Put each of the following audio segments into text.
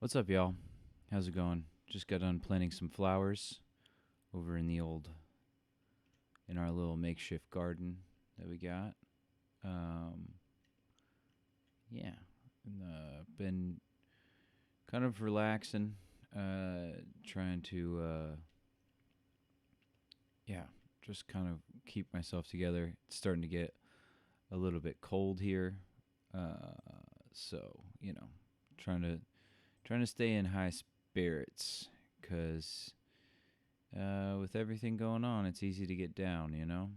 What's up, y'all? How's it going? Just got done planting some flowers over in our little makeshift garden that we got. Um, yeah, and, been kind of relaxing, trying to, yeah, just kind of keep myself together. It's starting to get a little bit cold here, so trying to stay in high spirits because with everything going on, it's easy to get down, you know?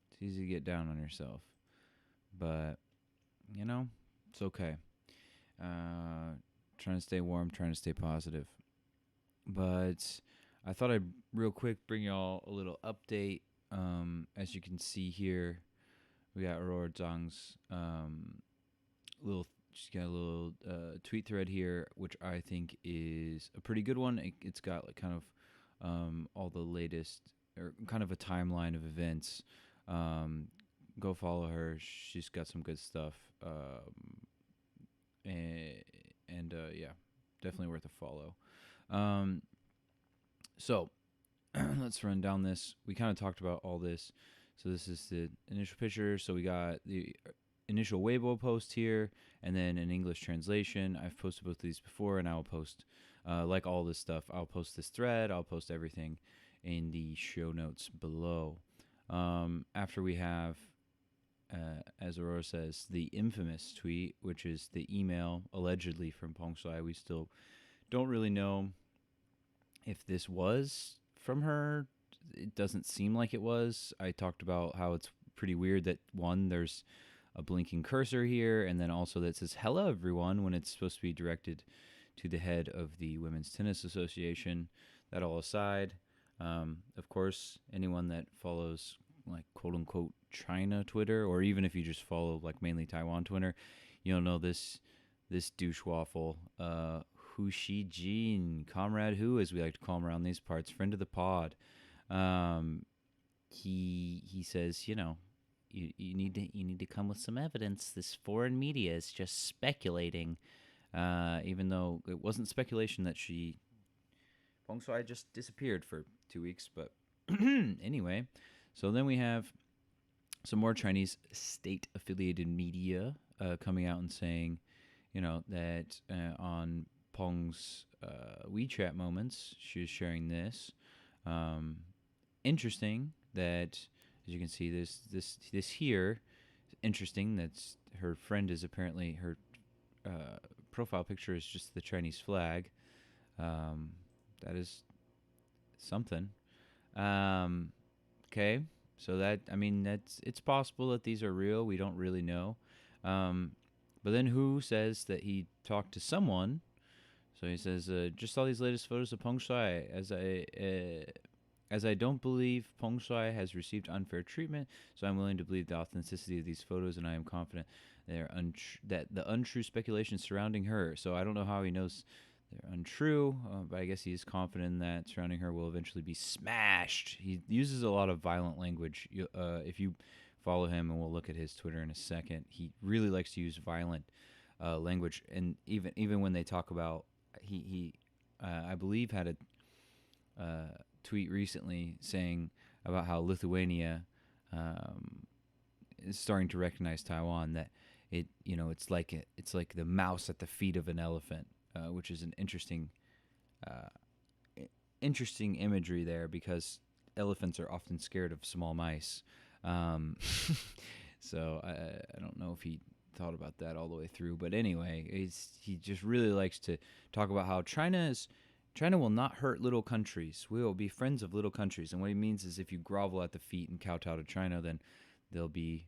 It's easy to get down on yourself. But, it's okay. Uh, Trying to stay warm, trying to stay positive. But I thought I'd real quick bring y'all a little update. As you can see here, we got Aurora Zhang's little she's got a little tweet thread here, which I think is a pretty good one. It's got like kind of all the latest or kind of a timeline of events. Um, Go follow her. She's got some good stuff. Yeah, definitely worth a follow. Um, so let's run down this. We kind of talked about all this. So this is the initial picture. So we got the initial Weibo post here, and then an English translation. I've posted both of these before, and I will post, like all this stuff, I'll post this thread. I'll post everything in the show notes below. After we have, as Aurora says, the infamous tweet, which is the email allegedly from Peng Shuai. We still don't really know if this was from her. It doesn't seem like it was. I talked about how it's pretty weird that one, there's a blinking cursor here, and then also that says "Hello, everyone" when it's supposed to be directed to the head of the Women's Tennis Association. That all aside, of course, anyone that follows like quote unquote China Twitter, or even if you just follow like mainly Taiwan Twitter, you'll know this douche waffle, Hu Shi Jin, Comrade Hu, as we like to call him around these parts, friend of the pod. Um, he says, you need to come with some evidence. This foreign media is just speculating, even though it wasn't speculation that Feng Shui just disappeared for 2 weeks. But anyway, so then we have some more Chinese state-affiliated media coming out and saying, that on Peng's WeChat moments, she was sharing this. Um, Interesting that, as you can see, this here is interesting. That's her friend is apparently her profile picture is just the Chinese flag. That is something. Um, okay, so it's possible that these are real. We don't really know. But then Hu says that he talked to someone. So he says, just saw these latest photos of Peng Shuai. As I don't believe Peng Shuai has received unfair treatment, so I'm willing to believe the authenticity of these photos, and I am confident that the untrue speculation surrounding her. So I don't know how he knows they're untrue, but I guess he is confident that surrounding her will eventually be smashed. He uses a lot of violent language. If you follow him, and we'll look at his Twitter in a second, he really likes to use violent language, and even when they talk about he I believe had a tweet recently saying about how Lithuania is starting to recognize Taiwan, that it's like the mouse at the feet of an elephant, which is an uh, interesting imagery there, because elephants are often scared of small mice. Um, so I don't know if he thought about that all the way through, but anyway, he just really likes to talk about how China will not hurt little countries. We will be friends of little countries. And what he means is, if you grovel at the feet and kowtow to China, then they'll be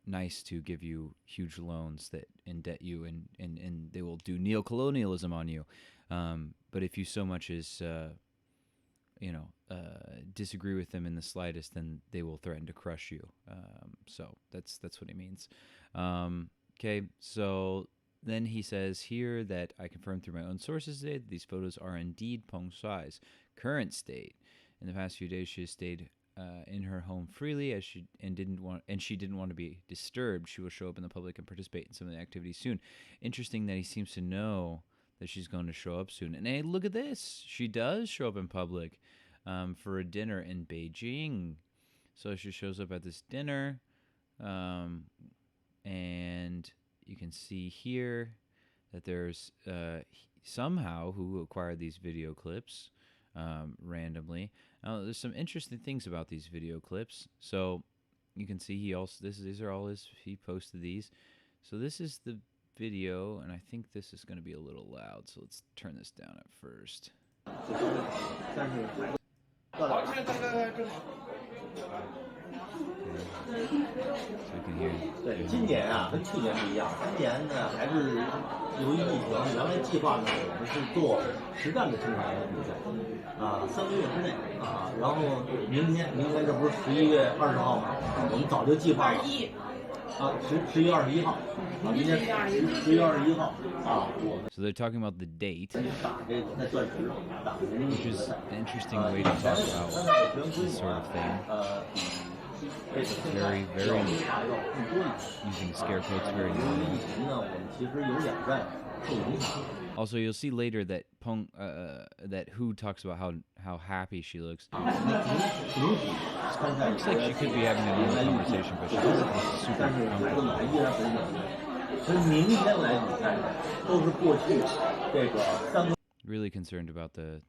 nice to give you huge loans that indebt you, and they will do neocolonialism on you. But if you so much as disagree with them in the slightest, then they will threaten to crush you. So that's what he means. Okay, so then he says here that I confirmed through my own sources today that these photos are indeed Peng Shuai's current state. In the past few days, she has stayed in her home freely, as she didn't want to be disturbed. She will show up in the public and participate in some of the activities soon. Interesting that he seems to know that she's going to show up soon. And hey, look at this. She does show up in public for a dinner in Beijing. So she shows up at this dinner, and you can see here that there's somehow who acquired these video clips randomly. There's some interesting things about these video clips. So you can see these are all he posted these. So this is the video, and I think this is going to be a little loud. So let's turn this down at first. So we can hear. 对，今年啊跟去年不一样，今年呢还是由于疫情，原来计划呢我们是做实战的生产的比赛，啊，3个月之内啊，然后明天这不是11月20号吗？我们早就计划了。啊，11月21号，啊，明天11月21号啊，我们。 So they're talking about the date, 打这个在钻石打这个 which is an interesting way to talk about this sort of thing. Very, very using scare quotes very normal. Also, you'll see later that that Hu talks about how happy she looks. Looks like she could be having a normal conversation, but she doesn't look super comfortable. Really concerned about the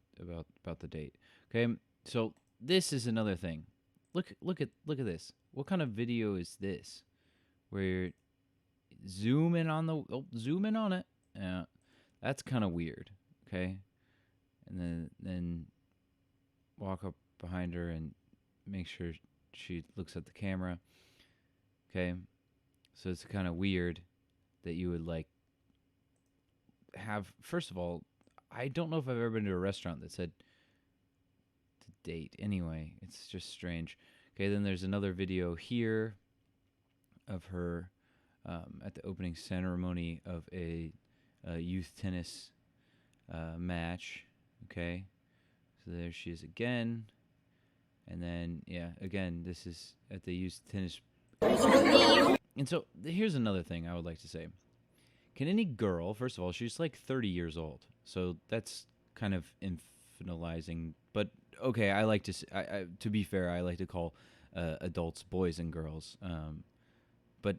date. Okay, so this is another thing. Look at this. What kind of video is this? Where you're zoom in on it. Yeah, that's kind of weird. Okay, and then walk up behind her and make sure she looks at the camera. Okay, so it's kind of weird that you would like have. First of all, I don't know if I've ever been to a restaurant that said date. Anyway, it's just strange. Okay, then there's another video here of her at the opening ceremony of a youth tennis match. Okay, so there she is again, and then yeah, again this is at the youth tennis. And so here's another thing I would like to say. Can any girl, first of all, she's like 30 years old, so that's kind of infantilizing, but okay, I like to to be fair, I like to call adults boys and girls. But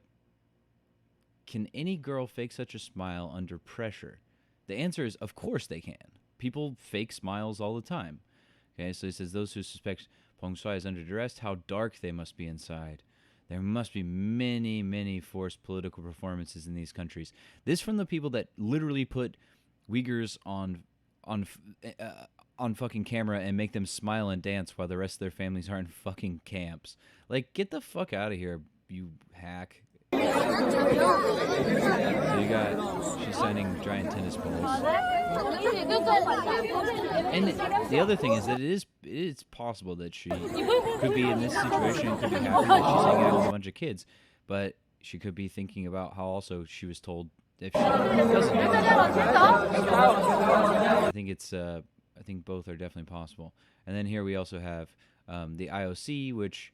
can any girl fake such a smile under pressure? The answer is, of course they can. People fake smiles all the time. Okay, so he says, those who suspect Peng Shuai is under duress, how dark they must be inside. There must be many, many forced political performances in these countries. This from the people that literally put Uyghurs on fucking camera and make them smile and dance while the rest of their families are in fucking camps. Like, get the fuck out of here, you hack. So you got, she's signing giant tennis balls. And the other thing is that it's possible that she could be in this situation, could be happy that she's hanging out with a bunch of kids, but she could be thinking about how also she was told if she doesn't. I think both are definitely possible. And then here we also have the IOC, which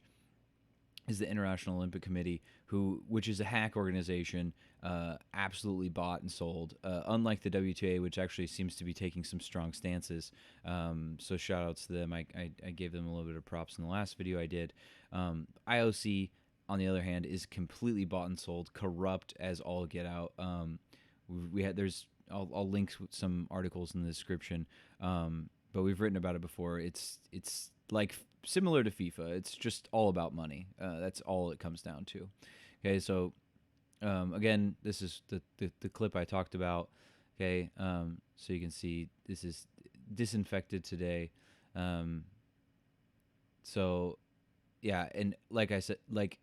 is the International Olympic Committee, which is a hack organization, absolutely bought and sold, unlike the WTA, which actually seems to be taking some strong stances. So shout outs to them. I gave them a little bit of props in the last video I did. IOC, on the other hand, is completely bought and sold, corrupt as all get out. I'll link some articles in the description, but we've written about it before. It's like similar to FIFA. It's just all about money. That's all it comes down to. Okay, so again, this is the clip I talked about. Okay, so you can see this is disinfected today. So yeah, and like I said, like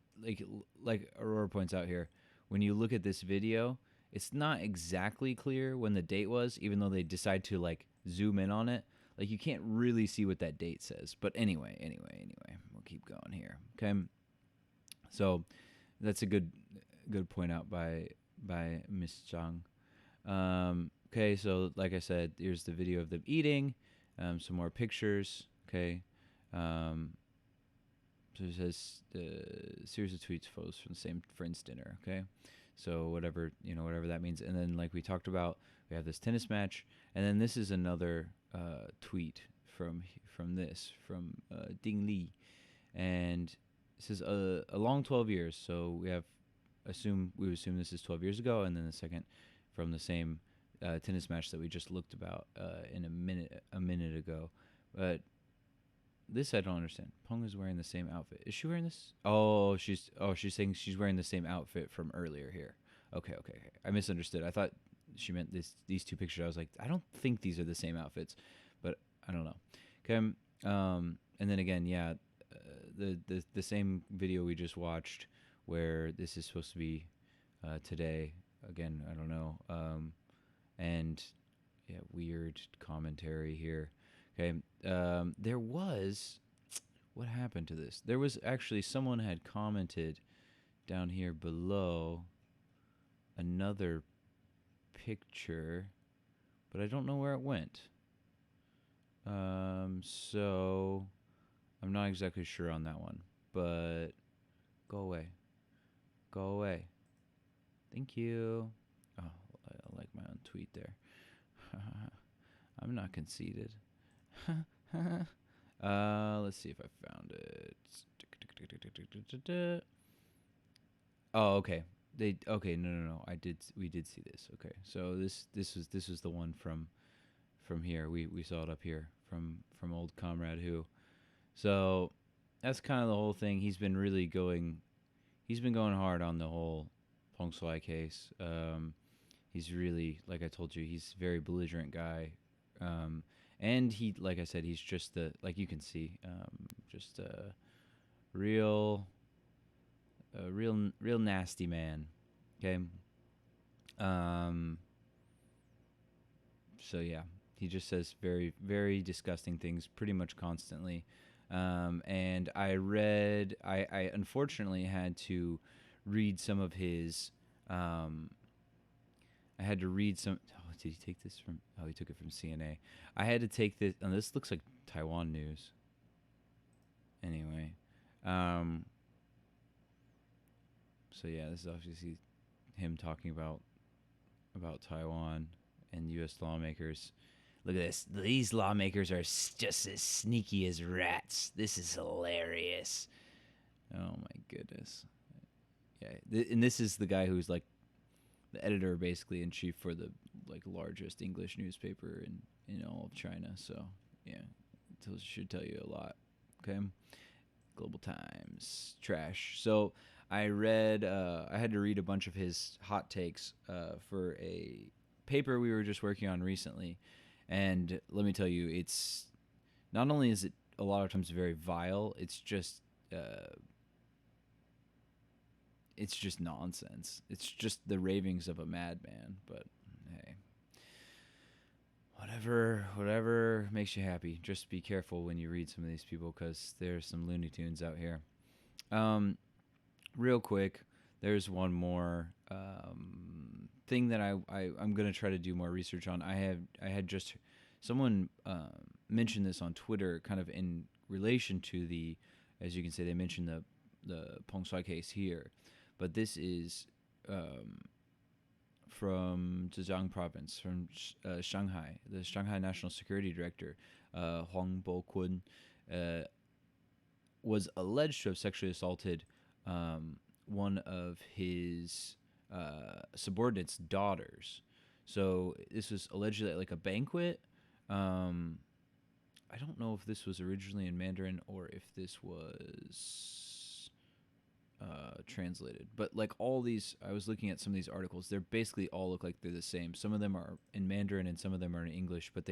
Aurora points out here, when you look at this video, it's not exactly clear when the date was, even though they decide to like zoom in on it. Like, you can't really see what that date says. But anyway, we'll keep going here. Okay. So that's a good point out by Miss Zhang. Okay, so like I said, here's the video of them eating. Some more pictures. Okay. So it says series of tweets, photos from the same friend's dinner. Okay. So whatever that means. And then, like we talked about, we have this tennis match, and then this is another tweet from Ding Li, and it says a long 12 years. So we would assume this is 12 years ago, and then the second from the same tennis match that we just looked about in a minute ago. But this I don't understand. Peng is wearing the same outfit. Is she wearing this? She's saying she's wearing the same outfit from earlier here. Okay. I misunderstood. I thought she meant these two pictures. I was like, I don't think these are the same outfits, but I don't know. Okay. And then again, yeah, the same video we just watched, where this is supposed to be today. Again, I don't know. And yeah, weird commentary here. Okay. There was, what happened to this? There was actually someone had commented down here below another picture, but I don't know where it went. So I'm not exactly sure on that one, but go away. Thank you. Oh, I like my own tweet there. I'm not conceited. Let's see if I found it. Oh, okay. No. We did see this. Okay. So this was the one from here. We saw it up here from old comrade who. So that's kind of the whole thing. He's been going hard on the whole Peng Shuai case. He's really, like I told you, he's a very belligerent guy. And he, like I said, he's just like you can see, just a real nasty man. Okay. So yeah, he just says very, very disgusting things pretty much constantly. And I unfortunately had to read some of his, I had to read some. Oh, did he take this from? Oh, he took it from CNA. I had to take this. And this looks like Taiwan news. Anyway, so yeah, this is obviously him talking about Taiwan and U.S. lawmakers. Look at this. These lawmakers are just as sneaky as rats. This is hilarious. Oh my goodness. Yeah, and this is the guy who's like the editor, basically in chief for the like largest English newspaper in all of China. So yeah, it should tell you a lot. Okay, Global Times trash. So I read. I had to read a bunch of his hot takes for a paper we were just working on recently, and let me tell you, it's not only is it a lot of times very vile, it's just nonsense. It's just the ravings of a madman. But hey, whatever makes you happy. Just be careful when you read some of these people, because there's some Looney Tunes out here. Real quick, there's one more thing that I'm gonna try to do more research on. I had just someone mentioned this on Twitter, kind of in relation to the, as you can say, they mentioned the Peng Shuai case here. But this is from Zhejiang province, from Shanghai. The Shanghai National Security Director, Huang Bo-kun, was alleged to have sexually assaulted one of his subordinates' daughters. So this was allegedly at like a banquet. I don't know if this was originally in Mandarin or if this was translated, but like all these, I was looking at some of these articles, they're basically all look like they're the same. Some of them are in Mandarin and some of them are in English, but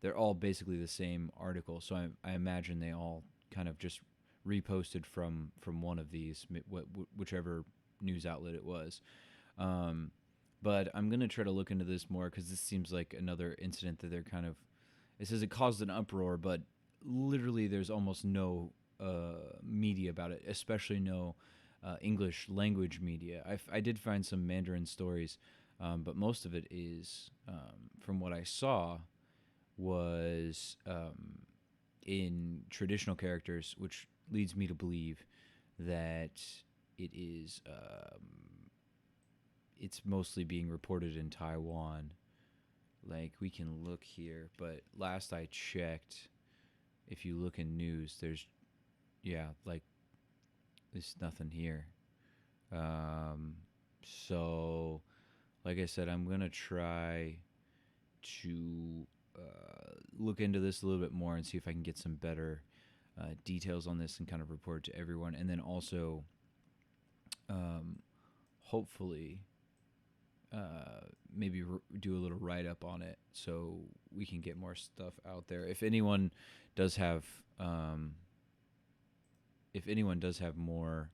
they're all basically the same article. So I imagine they all kind of just reposted from one of these, whichever news outlet it was. But I'm gonna try to look into this more, because this seems like another incident that they're kind of. It says it caused an uproar, but literally there's almost no media about it, especially no English language media. I did find some Mandarin stories, but most of it is, from what I saw, was in traditional characters, which leads me to believe that it is it's mostly being reported in Taiwan. like we can look here, but last I checked, if you look in news, there's like there's nothing here. So like I said, I'm gonna try to look into this a little bit more and see if I can get some better details on this and kind of report to everyone, and then also hopefully maybe do a little write up on it so we can get more stuff out there. If anyone does have more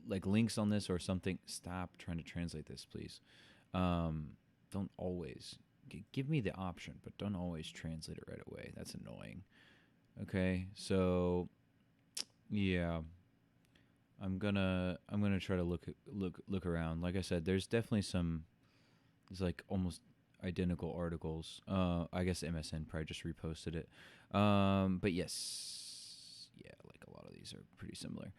like links on this or something, stop trying to translate this, please. Don't always give me the option, but don't always translate it right away. That's annoying. Okay, so yeah, I'm gonna try to look around. Like I said, there's definitely there's like almost identical articles. I guess MSN probably just reposted it. But yes, yeah, like a lot of these are pretty similar.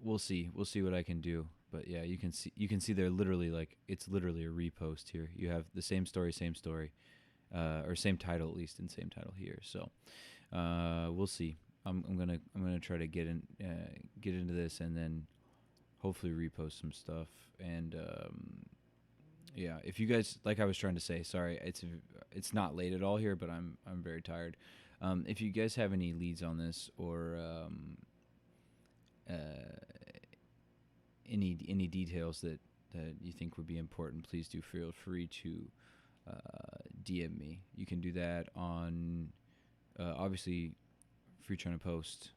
We'll see what I can do. But yeah, you can see they're literally like, it's literally a repost here. You have the same story, or same title, at least, and same title here. So we'll see. I'm gonna try to get into this and then hopefully repost some stuff. And yeah, if you guys, like I was trying to say, sorry, it's not late at all here, but I'm very tired. If you guys have any leads on this or any details that you think would be important, please do feel free to DM me. You can do that on obviously FreeChinaPost.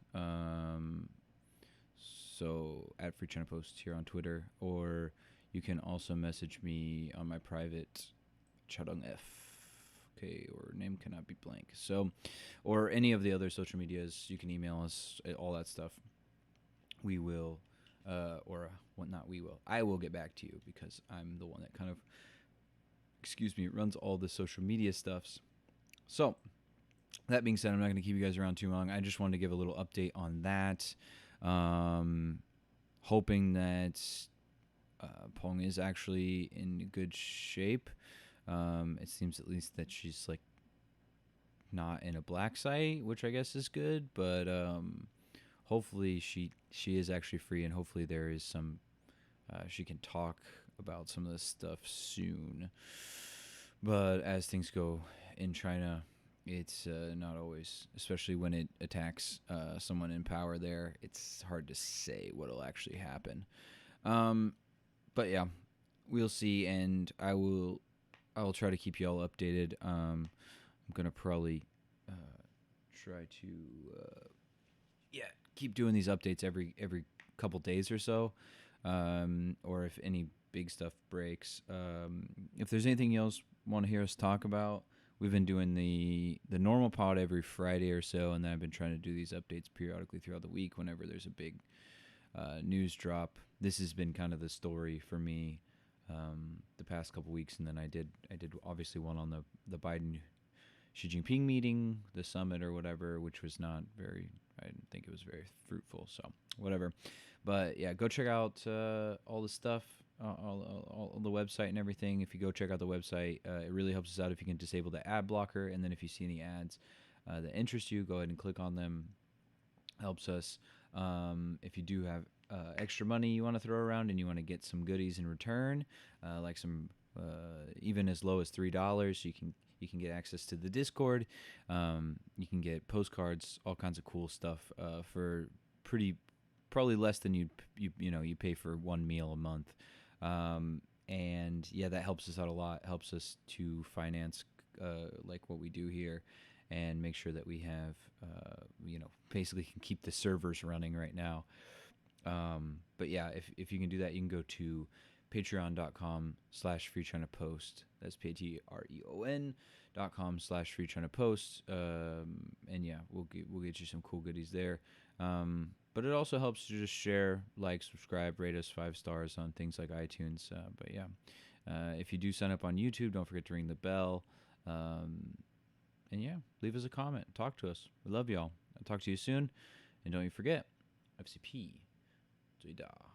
So at FreeChinaPost here on Twitter, or you can also message me on my private Chadong F. Okay, or name cannot be blank. So, or any of the other social medias, you can email us, all that stuff. We will, I will get back to you because I'm the one that kind of, runs all the social media stuffs. So, that being said, I'm not going to keep you guys around too long. I just wanted to give a little update on that. Hoping that Peng is actually in good shape. It seems at least that she's like not in a black site, which I guess is good. But hopefully she is actually free, and hopefully there is some she can talk about some of this stuff soon. But as things go in China, it's not always, especially when it attacks someone in power there, it's hard to say what will actually happen. But yeah, we'll see, and I will try to keep you all updated. I'm gonna probably try to keep doing these updates every couple days or so, or if any big stuff breaks. If there's anything else want to hear us talk about, we've been doing the normal pod every Friday or so, and then I've been trying to do these updates periodically throughout the week whenever there's a big news drop. This has been kind of the story for me the past couple weeks, and then I did obviously one on the Biden Xi Jinping meeting, the summit or whatever, which was not very, I didn't think it was very fruitful, so whatever. But yeah, go check out all the stuff, all the website and everything. If you go check out the website, it really helps us out if you can disable the ad blocker, and then if you see any ads that interest you, go ahead and click on them. Helps us. If you do have extra money you want to throw around and you want to get some goodies in return, like some even as low as $3, you can get access to the Discord. You can get postcards, all kinds of cool stuff for probably less than you pay for one meal a month. And yeah, that helps us out a lot. Helps us to finance like what we do here, and make sure that we have basically can keep the servers running right now. But yeah, if you can do that, you can go to patreon.com/FreeChinaPost. That's patreon.com/FreeChinaPost. And yeah, we'll get you some cool goodies there. But it also helps to just share, like, subscribe, rate us 5 stars on things like iTunes. But yeah, if you do sign up on YouTube, don't forget to ring the bell. And yeah, leave us a comment. Talk to us. We love y'all. I'll talk to you soon. And don't you forget, FCP最大.